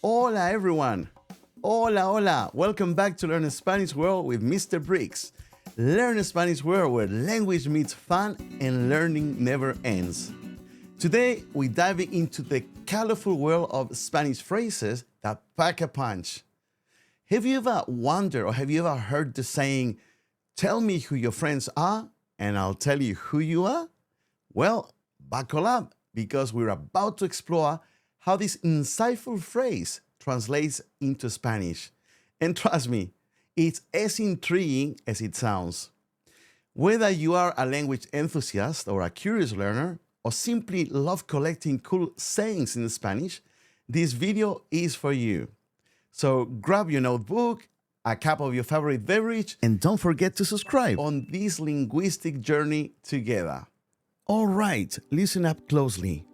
Hola everyone. Hola, hola. Welcome back to Learn Spanish World with Mr. Brigs. Learn Spanish World where language meets fun and learning never ends. Today, we're diving into the colorful world of Spanish phrases that pack a punch. Have you ever wondered or have you ever heard the saying, tell me who your friends are and I'll tell you who you are? Well, buckle up because we're about to explore how this insightful phrase translates into Spanish. And trust me, it's as intriguing as it sounds. Whether you are a language enthusiast or a curious learner, or simply love collecting cool sayings in Spanish, this video is for you. So grab your notebook, a cup of your favorite beverage, and don't forget to subscribe on this linguistic journey together. All right, listen up closely.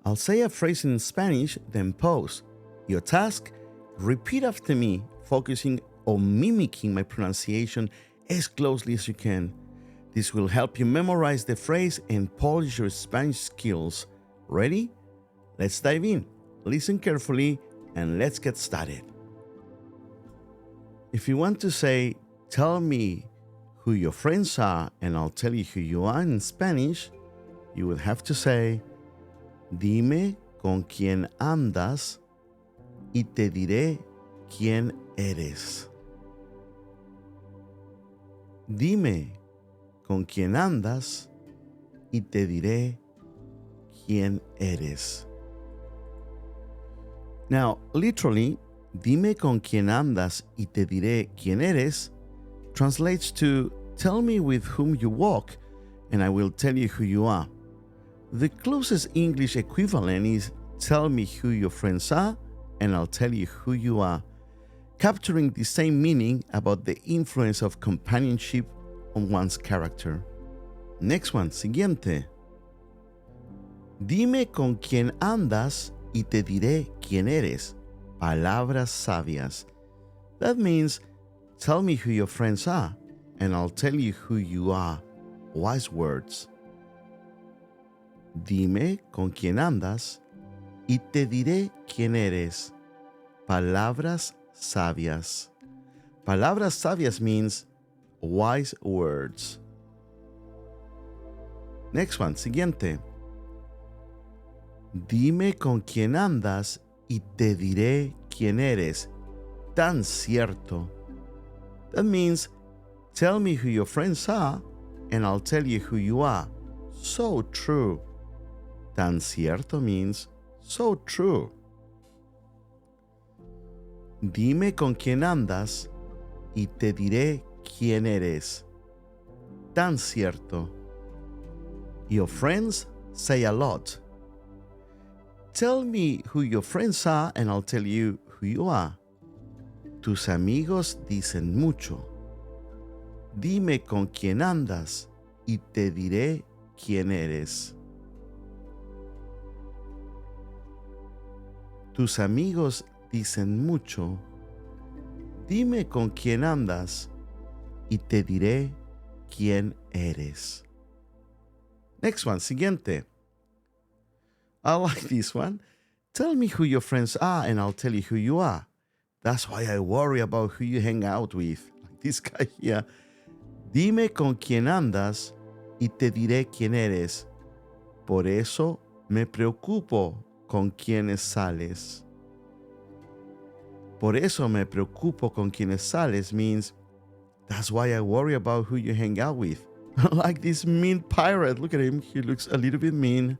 I'll say a phrase in Spanish, then pause. Your task, repeat after me, focusing on mimicking my pronunciation as closely as you can. This will help you memorize the phrase and polish your Spanish skills. Ready? Let's dive in. Listen carefully and let's get started. If you want to say, tell me who your friends are and I'll tell you who you are in Spanish, you would have to say, dime con quién andas y te diré quién eres. Dime con quién andas y te diré quién eres. Now, literally, dime con quién andas y te diré quién eres translates to tell me with whom you walk and I will tell you who you are. The closest English equivalent is tell me who your friends are and I'll tell you who you are, capturing the same meaning about the influence of companionship on one's character. Next one, siguiente. Dime con quién andas y te diré quién eres. Palabras sabias. That means tell me who your friends are and I'll tell you who you are. Wise words. Dime con quién andas y te diré quién eres. Palabras sabias. Palabras sabias means wise words. Next one, siguiente. Dime con quién andas y te diré quién eres. Tan cierto. That means tell me who your friends are and I'll tell you who you are. So true. Tan cierto means so true. Dime con quién andas y te diré quién eres. Tan cierto. Your friends say a lot. Tell me who your friends are and I'll tell you who you are. Tus amigos dicen mucho. Dime con quién andas y te diré quién eres. Tus amigos dicen mucho. Dime con quién andas y te diré quién eres. Next one, siguiente. I like this one. Tell me who your friends are and I'll tell you who you are. That's why I worry about who you hang out with. Like this guy here. Dime con quién andas y te diré quién eres. Por eso me preocupo con quiénes sales. Por eso me preocupo con quiénes sales means that's why I worry about who you hang out with. Like this mean pirate. Look at him. He looks a little bit mean.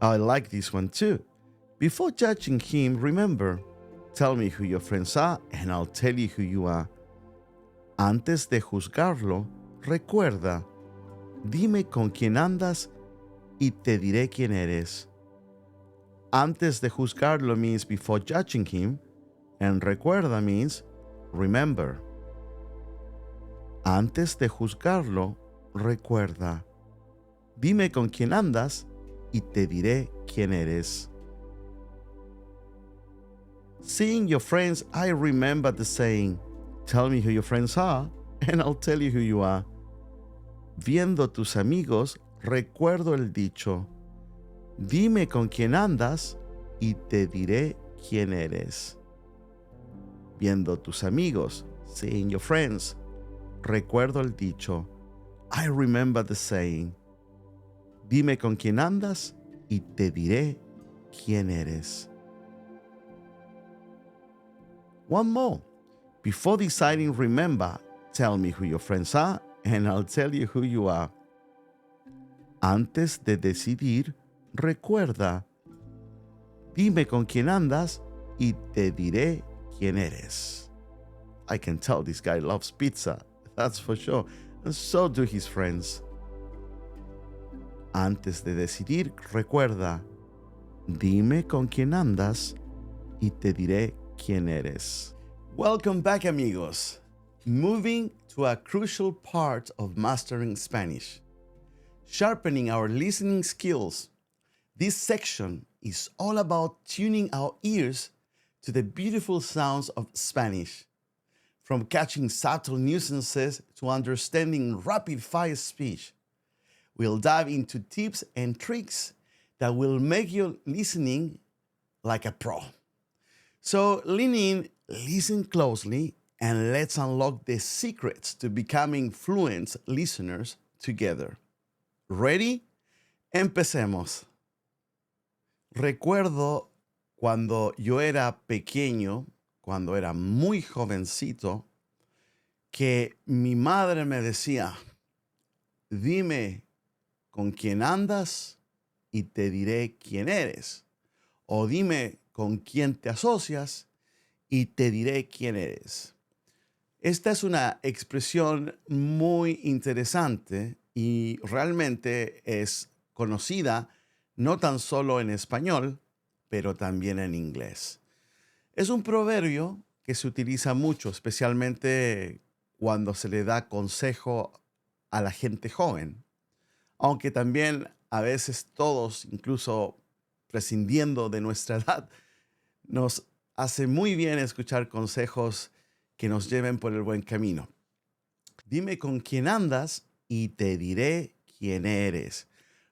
I like this one too. Before judging him, remember, tell me who your friends are and I'll tell you who you are. Antes de juzgarlo, recuerda, dime con quién andas y te diré quién eres. Antes de juzgarlo means before judging him, and recuerda means remember. Antes de juzgarlo, recuerda. Dime con quién andas y te diré quién eres. Seeing your friends, I remember the saying, tell me who your friends are and I'll tell you who you are. Viendo tus amigos, recuerdo el dicho, dime con quién andas y te diré quién eres. Viendo tus amigos, seeing your friends, recuerdo el dicho, I remember the saying, dime con quién andas y te diré quién eres. One more. Before deciding, remember, tell me who your friends are and I'll tell you who you are. Antes de decidir, recuerda, dime con quién andas y te diré quién eres. I can tell this guy loves pizza, that's for sure, and so do his friends. Antes de decidir, recuerda, dime con quién andas y te diré quién eres. Welcome back, amigos. Moving to a crucial part of mastering Spanish, sharpening our listening skills. This section is all about tuning our ears to the beautiful sounds of Spanish, from catching subtle nuances to understanding rapid-fire speech. We'll dive into tips and tricks that will make your listening like a pro. So lean in, listen closely, and let's unlock the secrets to becoming fluent listeners together. Ready? Empecemos. Recuerdo cuando yo era pequeño, cuando era muy jovencito, que mi madre me decía, dime con quién andas y te diré quién eres. O dime con quién te asocias y te diré quién eres. Esta es una expresión muy interesante y realmente es conocida no tan solo en español, pero también en inglés. Es un proverbio que se utiliza mucho, especialmente cuando se le da consejo a la gente joven, aunque también a veces todos, incluso prescindiendo de nuestra edad, nos hace muy bien escuchar consejos que nos lleven por el buen camino. Dime con quién andas y te diré quién eres.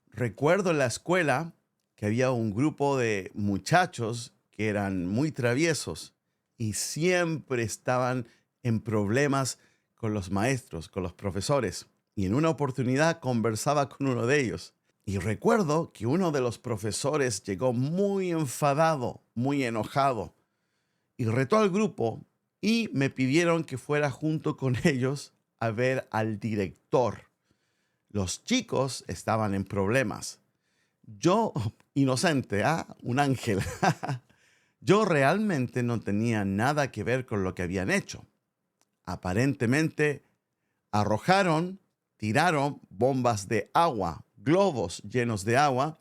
Recuerdo en la escuela que había un grupo de muchachos que eran muy traviesos y siempre estaban en problemas con los maestros, con los profesores. Y en una oportunidad conversaba con uno de ellos. Y recuerdo que uno de los profesores llegó muy enfadado, muy enojado, y retó al grupo y me pidieron que fuera junto con ellos a ver al director. Los chicos estaban en problemas. Yo, inocente, un ángel, yo realmente no tenía nada que ver con lo que habían hecho. Aparentemente, tiraron bombas de agua, globos llenos de agua,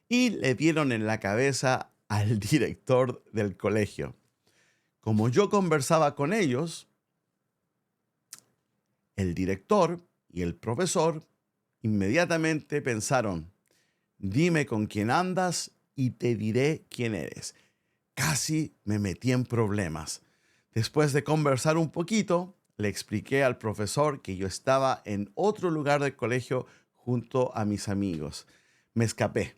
y le dieron en la cabeza al director del colegio. Como yo conversaba con ellos, el director y el profesor inmediatamente pensaron, dime con quién andas y te diré quién eres. Casi me metí en problemas. Después de conversar un poquito, le expliqué al profesor que yo estaba en otro lugar del colegio junto a mis amigos. Me escapé.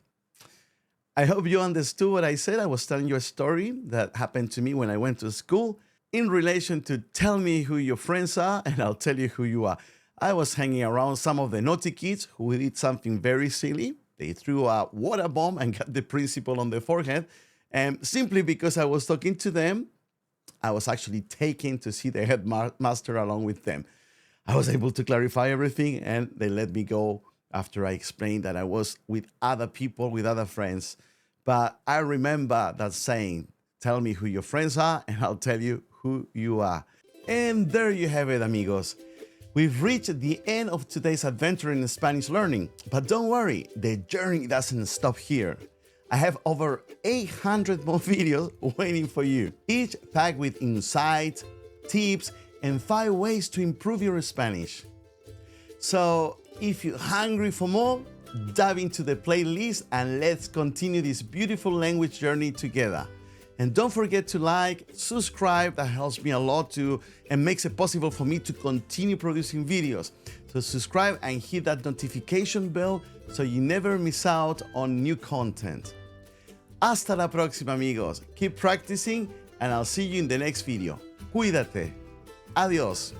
I hope you understood what I said. I was telling you a story that happened to me when I went to school in relation to tell me who your friends are and I'll tell you who you are. I was hanging around some of the naughty kids who did something very silly. They threw a water bomb and got the principal on the forehead. And simply because I was talking to them, I was actually taken to see the headmaster along with them. I was able to clarify everything and they let me go after I explained that I was with other people, with other friends. But I remember that saying, tell me who your friends are and I'll tell you who you are. And there you have it, amigos. We've reached the end of today's adventure in Spanish learning. But don't worry, the journey doesn't stop here. I have over 800 more videos waiting for you, each packed with insights, tips, and 5 ways to improve your Spanish. So if you're hungry for more, dive into the playlist and let's continue this beautiful language journey together. And don't forget to like, subscribe, that helps me a lot too and makes it possible for me to continue producing videos. So subscribe and hit that notification bell so you never miss out on new content. Hasta la próxima, amigos. Keep practicing and I'll see you in the next video. Cuídate. Adiós.